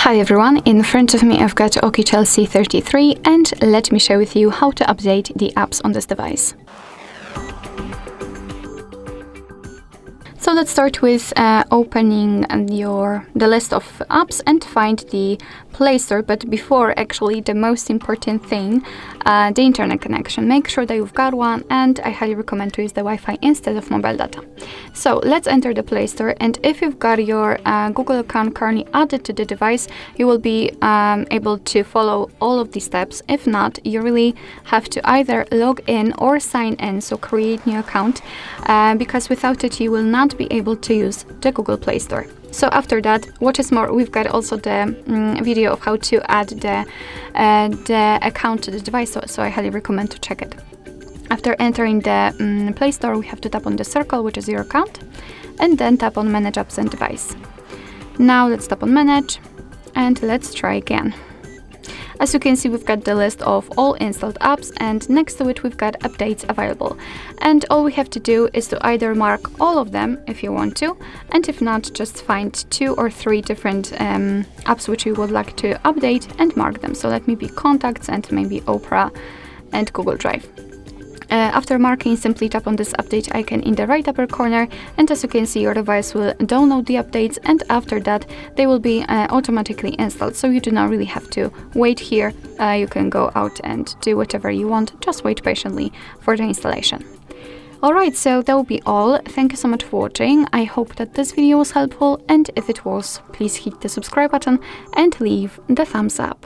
Hi everyone, in front of me I've got OUKITEL C33 and let me share with you how to update the apps on this device. So let's start with opening the list of apps and find the Play Store. But before, actually, the most important thing, the internet connection. Make sure that you've got one, and I highly recommend to use the Wi-Fi instead of mobile data. So let's enter the Play Store, and if you've got your Google account currently added to the device, you will be able to follow all of these steps. If not, you really have to either log in or sign in, so create new account, because without it you will not be able to use the Google Play Store. So after that, what is more, we've got also the video of how to add the account to the device, so I highly recommend to check it. After entering the Play Store, we have to tap on the circle, which is your account, and then tap on Manage Apps and Device. Now let's tap on Manage, and let's try again. As you can see, we've got the list of all installed apps, and next to it we've got updates available. And all we have to do is to either mark all of them if you want to, and if not, just find 2 or 3 different apps which you would like to update and mark them. So let me be Contacts and maybe Opera and Google Drive. After marking, simply tap on this update icon in the right upper corner, and as you can see, your device will download the updates, and after that they will be automatically installed, so you do not really have to wait here. You can go out and do whatever you want, just wait patiently for the installation. Alright, so that will be all. Thank you so much for watching. I hope that this video was helpful, and if it was, please hit the subscribe button and leave the thumbs up.